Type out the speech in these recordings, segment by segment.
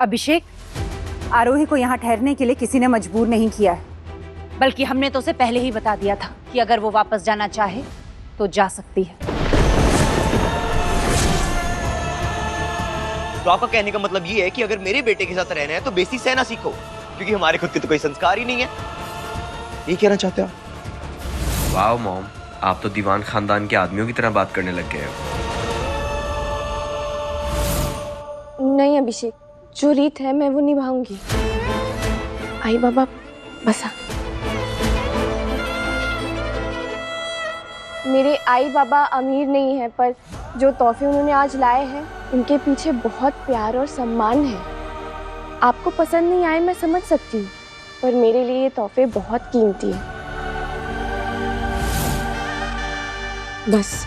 अभिषेक, आरोही को यहाँ ठहरने के लिए किसी ने मजबूर नहीं किया है, बल्कि हमने तो उसे पहले ही बता दिया था कि अगर वो वापस जाना चाहे तो जा सकती है। तो आपका कहने का मतलब ये है कि अगर मेरे बेटे के साथ रहना है तो बेसिक सहना सीखो, क्योंकि हमारे खुद के तो कोई संस्कार ही नहीं है। ये कहना चाहते हो आप? वाह मॉम, आप तो दीवान खानदान के आदमियों की तरह बात करने लग गए हो। नहीं अभिषेक, जो रीत है मैं वो निभाऊंगी। आई बाबा बसा। मेरे आई बाबा अमीर नहीं है, पर जो तोहफे उन्होंने आज लाए हैं उनके पीछे बहुत प्यार और सम्मान है। आपको पसंद नहीं आए मैं समझ सकती हूँ, पर मेरे लिए ये तोहफे बहुत कीमती हैं। बस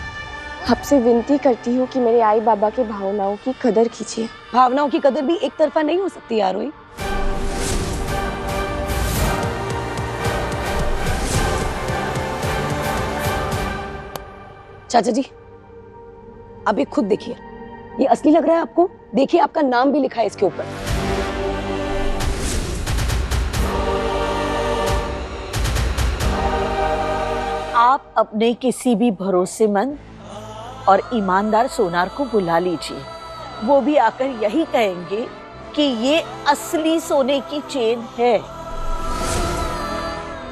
आपसे विनती करती हूँ कि मेरे आई बाबा के भावनाओं की कदर कीजिए। भावनाओं की कदर भी एक तरफा नहीं हो सकती आरोही। चाचा जी, अब ये खुद देखिए, ये असली लग रहा है आपको? देखिए आपका नाम भी लिखा है इसके ऊपर। आप अपने किसी भी भरोसेमंद और ईमानदार सोनार को बुला लीजिए, वो भी आकर यही कहेंगे कि ये असली सोने की चेन है।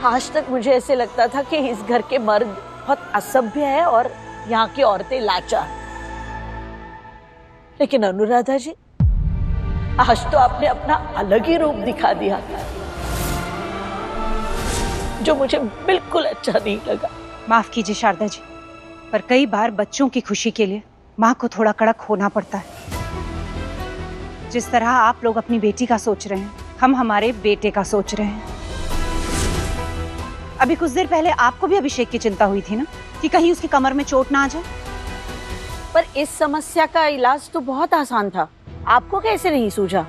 आज तक मुझे ऐसे लगता था कि इस घर के मर्द बहुत असभ्य है और यहाँ की औरतें लाचार, लेकिन अनुराधा जी, आज तो आपने अपना अलग ही रूप दिखा दिया था, जो मुझे बिल्कुल अच्छा नहीं लगा। माफ कीजिए शारदा जी, पर कई बार बच्चों की खुशी के लिए माँ को थोड़ा कड़क होना पड़ता है। जिस तरह आप लोग अपनी बेटी का सोच रहे हैं, हम हमारे बेटे का सोच रहे हैं। अभी कुछ देर पहले आपको भी अभिषेक की चिंता हुई थी ना, कि कहीं उसकी कमर में चोट ना आ जाए। पर इस समस्या का इलाज तो बहुत आसान था, आपको कैसे नहीं सूझा?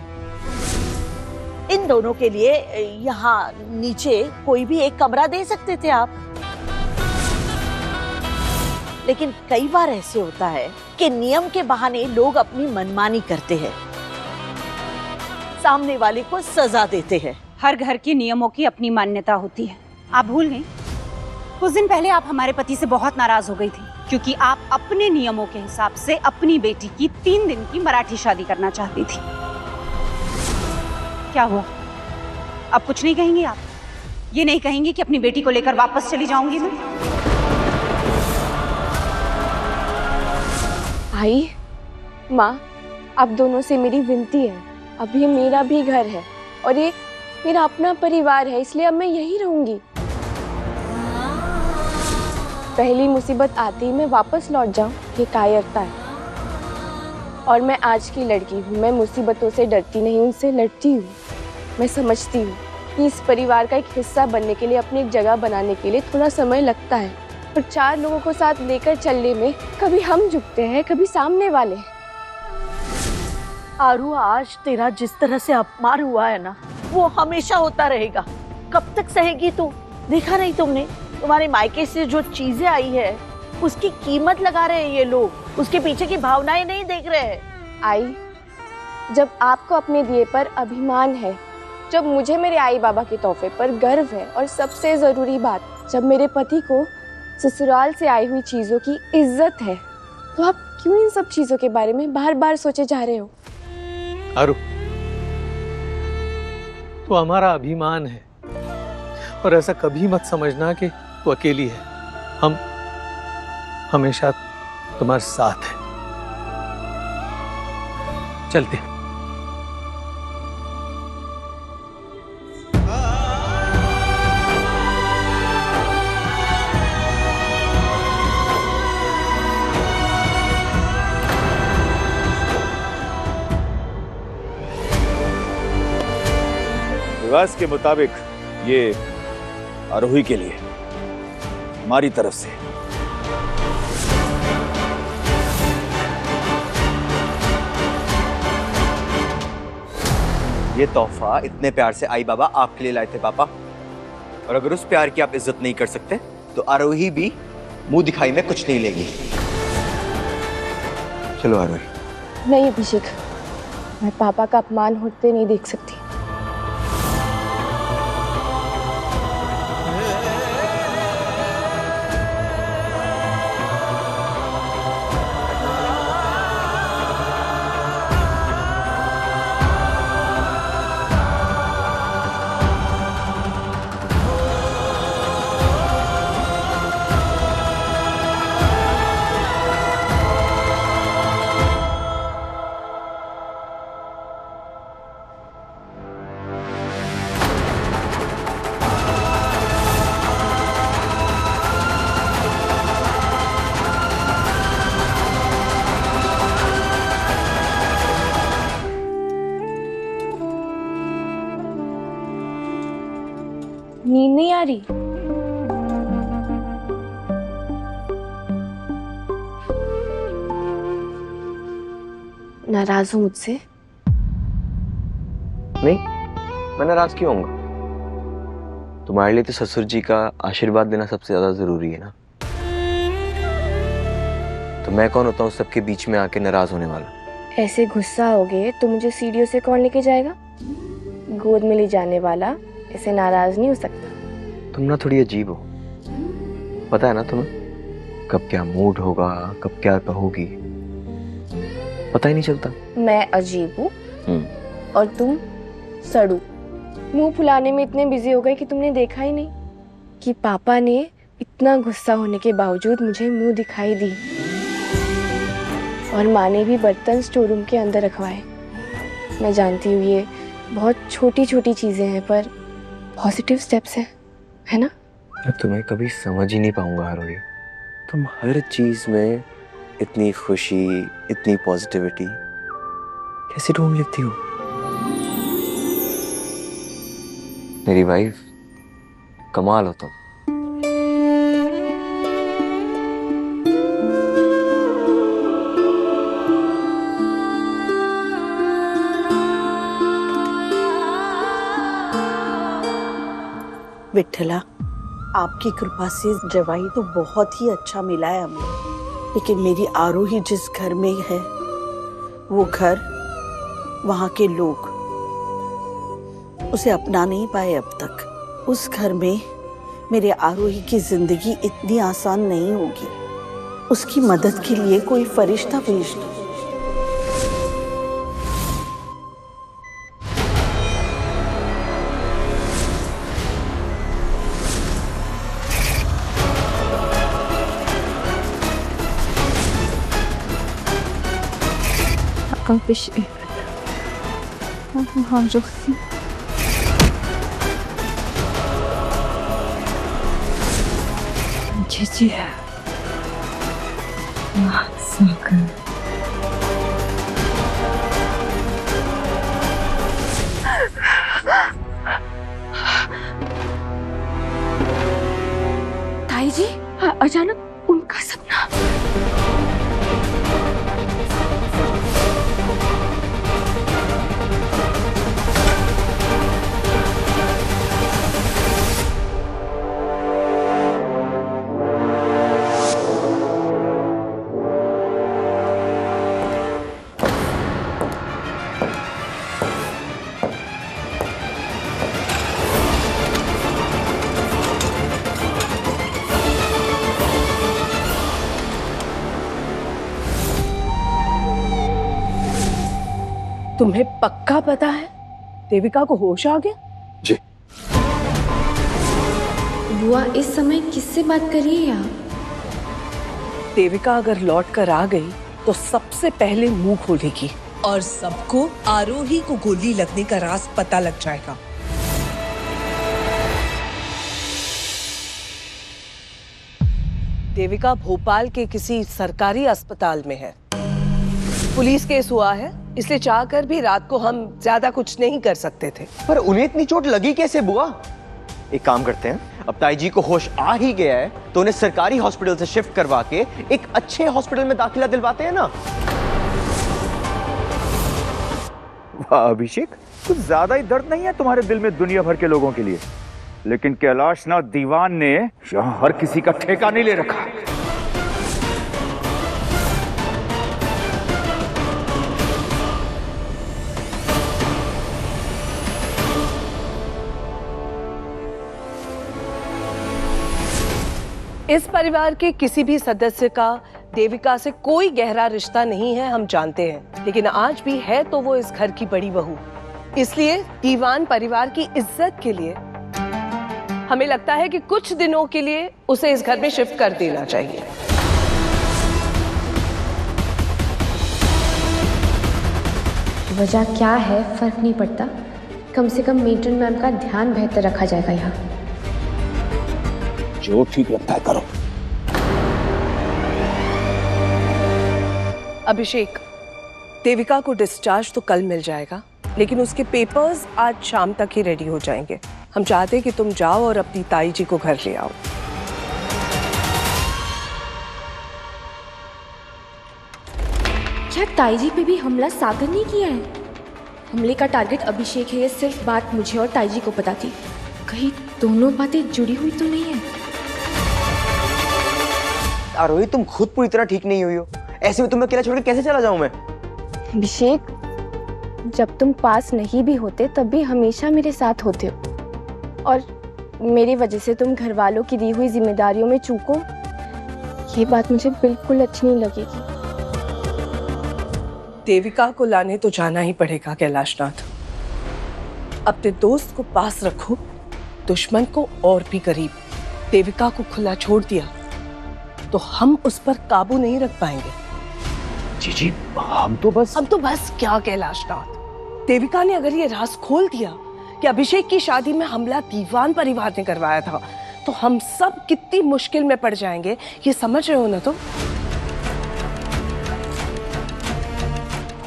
इन दोनों के लिए यहाँ नीचे कोई भी एक कमरा दे सकते थे आप। लेकिन कई बार ऐसे होता है कि नियम के बहाने लोग अपनी मनमानी करते हैं, सामने वाले को सजा देते हैं। हर घर के नियमों की अपनी मान्यता होती है। आप भूल गई? कुछ दिन पहले आप हमारे पति से बहुत नाराज हो गई थी, क्योंकि आप अपने नियमों के हिसाब से अपनी बेटी की 3 दिन की मराठी शादी करना चाहती थी। क्या हुआ? अब कुछ नहीं कहेंगी आप? ये नहीं कहेंगी कि अपनी बेटी को लेकर वापस चली जाऊंगी मैं? आई माँ, आप दोनों से मेरी विनती है, अब ये मेरा भी घर है और ये मेरा अपना परिवार है, इसलिए अब मैं यहीं रहूंगी। पहली मुसीबत आती मैं वापस लौट जाऊं, ये कायरता है। और मैं आज की लड़की हूँ, मैं मुसीबतों से डरती नहीं, उनसे लड़ती हूँ। मैं समझती हूँ कि इस परिवार का एक हिस्सा बनने के लिए, अपनी एक जगह बनाने के लिए थोड़ा समय लगता है, पर 4 लोगों को साथ लेकर चलने में कभी हम झुकते हैं, कभी सामने वाले। आरू, आज तेरा जिस तरह से अपमान हुआ है ना, वो हमेशा होता रहेगा। कब तक सहेगी तू? देखा नहीं तुमने, तुम्हारे मायके से जो चीजें आई है उसकी कीमत लगा रहे हैं ये लोग, उसके पीछे की भावनाएं नहीं देख रहे हैं। आई, जब आपको अपने दिए पर अभिमान है, जब मुझे मेरे आई बाबा के तोहफे पर गर्व है, और सबसे जरूरी बात, जब मेरे पति को ससुराल से आई हुई चीजों की इज्जत है, तो आप क्यों इन सब चीजों के बारे में बार बार सोचे जा रहे हो? आरू, तू हमारा अभिमान है, और ऐसा कभी मत समझना कि तू अकेली है। हम हमेशा तुम्हारे साथ हैं। चलते हैं। रिवाज के मुताबिक ये आरोही के लिए हमारी तरफ से। ये तोहफा इतने प्यार से आई बाबा आपके लिए लाए थे पापा, और अगर उस प्यार की आप इज्जत नहीं कर सकते तो आरोही भी मुंह दिखाई में कुछ नहीं लेगी। चलो आरोही। नहीं अभिषेक, मैं पापा का अपमान होते नहीं देख सकती। नींद नहीं आ रही? नाराज हो मुझसे? नहीं, मैं नाराज क्यों होऊंगा? तुम्हारे लिए तो ससुर जी का आशीर्वाद देना सबसे ज्यादा जरूरी है ना। तो मैं कौन होता हूँ सबके बीच में आके नाराज होने वाला? ऐसे गुस्सा होगे तो मुझे सीढ़ियों से कौन लेके जाएगा? गोद में ले जाने वाला ऐसे नाराज नहीं हो सकता। तुम ना थोड़ी अजीब हो, पता है ना तुम्हें? कब क्या मूड होगा, कब क्या कहोगी, पता ही नहीं चलता। मैं अजीब हूँ और तुम सड़ू। मुंह फुलाने में इतने बिजी हो गए कि तुमने देखा ही नहीं कि पापा ने इतना गुस्सा होने के बावजूद मुझे मुंह दिखाई दी और माँ ने भी बर्तन स्टोर रूम के अंदर रखवाए। मैं जानती हूँ ये बहुत छोटी छोटी चीजें हैं पर पॉजिटिव स्टेप्स हैं, है ना? मैं तुम्हें कभी समझ ही नहीं पाऊंगा आरोही। तुम हर चीज में इतनी खुशी, इतनी पॉजिटिविटी कैसे ढूंढ लेती हो? मेरी वाइफ कमाल हो तुम। विठला, आपकी कृपा से जवाई तो बहुत ही अच्छा मिला है हमें, लेकिन मेरी आरोही जिस घर में है वो घर, वहाँ के लोग उसे अपना नहीं पाए अब तक। उस घर में मेरे आरोही की जिंदगी इतनी आसान नहीं होगी। उसकी मदद के लिए कोई फरिश्ता भेज दो। kalkış harcasın. Cici. Sakın. ताई जी, अचानक उनका सपना। तुम्हें पक्का पता है देविका को होश आ गया? जी। बुआ इस समय किससे बात कर रही है आप? देविका अगर लौट कर आ गई तो सबसे पहले मुंह खोलेगी और सबको आरोही को गोली लगने का राज पता लग जाएगा। देविका भोपाल के किसी सरकारी अस्पताल में है। पुलिस केस हुआ है, इसलिए चाहकर भी रात को हम ज्यादा कुछ नहीं कर सकते थे। पर उन्हें इतनी चोट लगी कैसे बुआ? एक काम करते हैं, अब ताई जी को होश आ ही गया है तो उन्हें सरकारी हॉस्पिटल से शिफ्ट करवा के एक अच्छे हॉस्पिटल में दाखिला दिलवाते हैं ना। वाह अभिषेक, कुछ ज्यादा ही दर्द नहीं है तुम्हारे दिल में दुनिया भर के लोगों के लिए, लेकिन कैलाश नाथ दीवान ने यहाँ हर किसी का ठेका नहीं ले रखा। इस परिवार के किसी भी सदस्य का देविका से कोई गहरा रिश्ता नहीं है, हम जानते हैं, लेकिन आज भी है तो वो इस घर की बड़ी बहू। इसलिए दीवान परिवार की इज्जत के लिए हमें लगता है कि कुछ दिनों के लिए उसे इस घर में शिफ्ट कर देना चाहिए। वजह क्या है फर्क नहीं पड़ता, कम से कम मेट्रन मैम का ध्यान बेहतर रखा जाएगा यहाँ। जो ठीक लगता है करो। अभिषेक, देविका को डिस्चार्ज तो कल मिल जाएगा, लेकिन उसके पेपर्स आज शाम तक ही रेडी हो जाएंगे। हम चाहते हैं कि तुम जाओ और अपनी ताई जी को घर ले आओ। क्या ताई जी पे भी हमला सागर ने किया है? हमले का टारगेट अभिषेक है, ये सिर्फ बात मुझे और ताई जी को पता थी। कहीं दोनों बातें जुड़ी हुई तो नहीं है? आरोही, तुम खुद पूरी तरह ठीक नहीं हुई हो, ऐसे में तुम्हें अकेला छोड़ के कैसे चला जाऊं मैं? अभिषेक, जब तुम पास नहीं भी होते तब भी हमेशा मेरे साथ होते हो, और मेरी वजह से तुम घर वालों की दी हुई जिम्मेदारियों में चूको, ये बात मुझे बिल्कुल अच्छी नहीं लगेगी। देविका को लाने तो जाना ही पड़ेगा कैलाशनाथ। अपने दोस्त को पास रखो, दुश्मन को और भी करीब। देविका को खुला छोड़ दिया तो हम उस पर काबू नहीं रख पाएंगे। जी हम तो बस क्या कैलाशनाथ, देविका ने अगर ये राज खोल दिया कि अभिषेक की शादी में हमला दीवान परिवार ने करवाया था, तो हम सब कितनी मुश्किल में पड़ जाएंगे, ये समझ रहे हो ना तुम?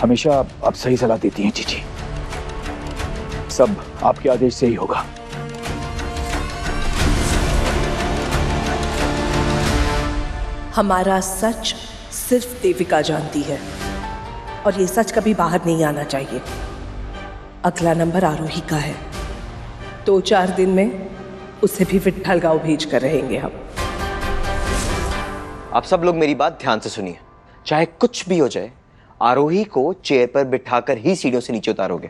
हमेशा आप सही सलाह देती हैं जीजी, सब आपके आदेश से ही होगा। हमारा सच सिर्फ देविका जानती है, और ये सच कभी बाहर नहीं आना चाहिए। अगला नंबर आरोही का है, 2-4 दिन में उसे भी विट्ठल गांव भेज कर रहेंगे हम। आप सब लोग मेरी बात ध्यान से सुनिए, चाहे कुछ भी हो जाए, आरोही को चेयर पर बिठाकर ही सीढ़ियों से नीचे उतारोगे।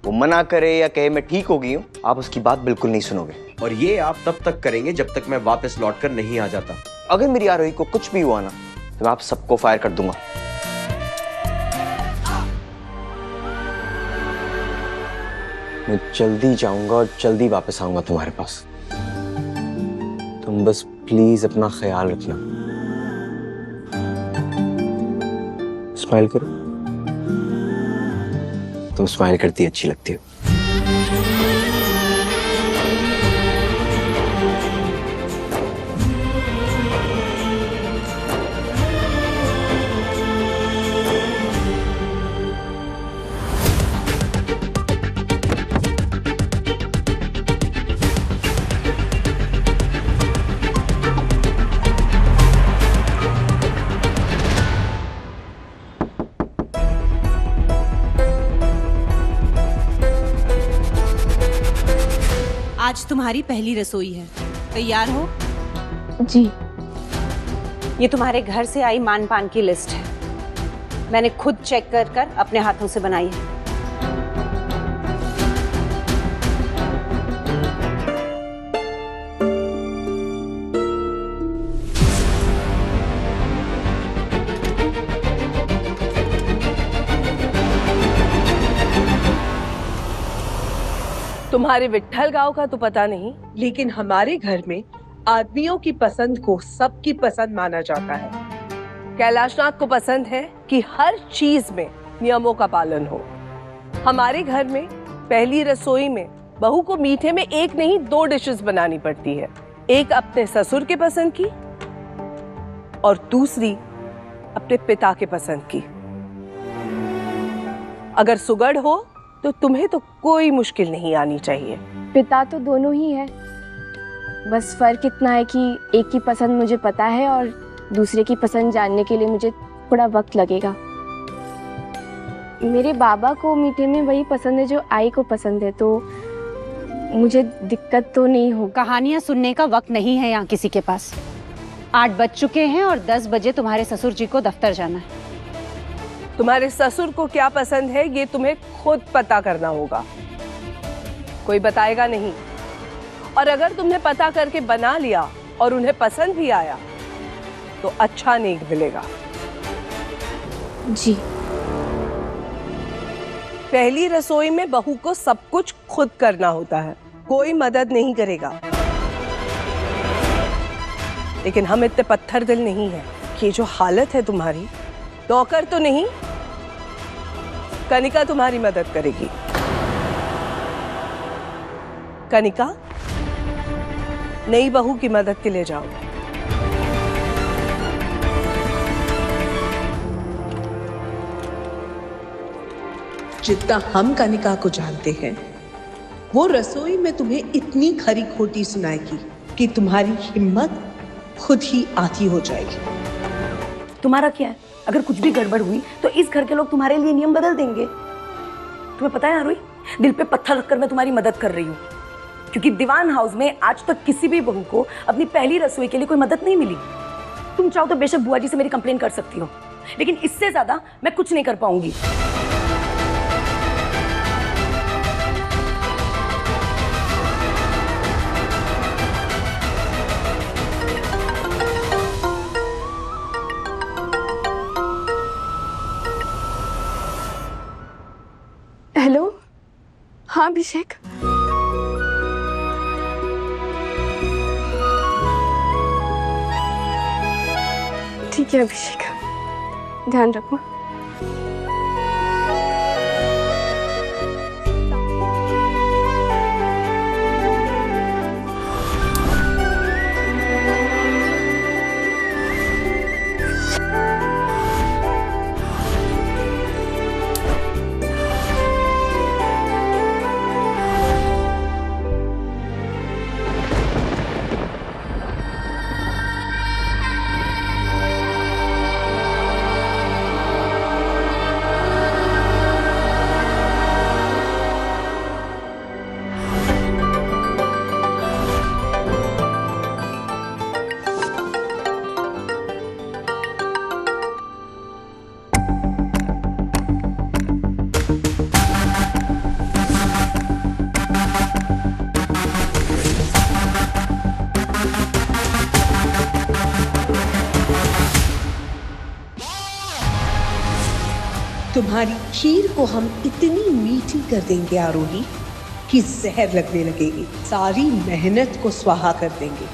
वो मना करे या कहे मैं ठीक हो गई हूं, आप उसकी बात बिल्कुल नहीं सुनोगे, और ये आप तब तक करेंगे जब तक मैं वापस लौटकर नहीं आ जाता। अगर मेरी आरोही को कुछ भी हुआ ना, तो मैं आप सबको फायर कर दूंगा। मैं जल्दी जाऊंगा और जल्दी वापस आऊंगा तुम्हारे पास। तुम बस प्लीज अपना ख्याल रखना। स्माइल करो, तुम स्माइल करती अच्छी लगती हो। आज तुम्हारी पहली रसोई है, तैयार हो? जी। ये तुम्हारे घर से आई मान पान की लिस्ट है, मैंने खुद चेक कर कर अपने हाथों से बनाई है। तुम्हारे विट्ठल गांव का तो पता नहीं, लेकिन हमारे घर में आदमियों की पसंद को सबकी पसंद माना जाता है। कैलाशनाथ को पसंद है कि हर चीज में नियमों का पालन हो। हमारे घर में पहली रसोई में बहू को मीठे में 1 नहीं 2 डिशेस बनानी पड़ती है। एक अपने ससुर के पसंद की और दूसरी अपने पिता के पसंद की। अगर सुगड़ हो तो तुम्हें तो कोई मुश्किल नहीं आनी चाहिए। पिता तो दोनों ही है, बस फर्क इतना है कि एक की पसंद मुझे पता है और दूसरे की पसंद जानने के लिए मुझे थोड़ा वक्त लगेगा। मेरे बाबा को मीठे में वही पसंद है जो आई को पसंद है, तो मुझे दिक्कत तो नहीं हो। कहानियां सुनने का वक्त नहीं है यहाँ किसी के पास। 8 बज चुके हैं और 10 बजे तुम्हारे ससुर जी को दफ्तर जाना है। तुम्हारे ससुर को क्या पसंद है ये तुम्हें खुद पता करना होगा, कोई बताएगा नहीं। और अगर तुमने पता करके बना लिया और उन्हें पसंद भी आया तो अच्छा नेक मिलेगा। जी। पहली रसोई में बहू को सब कुछ खुद करना होता है, कोई मदद नहीं करेगा। लेकिन हम इतने पत्थर दिल नहीं है। ये जो हालत है तुम्हारी, नौकर तो नहीं, कनिका तुम्हारी मदद करेगी। कनिका, नई बहू की मदद के लिए जाओ। जितना हम कनिका को जानते हैं, वो रसोई में तुम्हें इतनी खरी खोटी सुनाएगी कि तुम्हारी हिम्मत खुद ही आधी हो जाएगी। तुम्हारा क्या है? अगर कुछ भी गड़बड़ हुई तो इस घर के लोग तुम्हारे लिए नियम बदल देंगे। तुम्हें पता है आरोही, दिल पे पत्थर रखकर मैं तुम्हारी मदद कर रही हूँ, क्योंकि दीवान हाउस में आज तक किसी भी बहू को अपनी पहली रसोई के लिए कोई मदद नहीं मिली। तुम चाहो तो बेशक बुआ जी से मेरी कंप्लेन कर सकती हो, लेकिन इससे ज्यादा मैं कुछ नहीं कर पाऊंगी। हेलो, हाँ अभिषेक। ठीक है अभिषेक, ध्यान रखो। तुम्हारी खीर को हम इतनी मीठी कर देंगे आरोही कि जहर लगने लगेगी, सारी मेहनत को स्वाहा कर देंगे।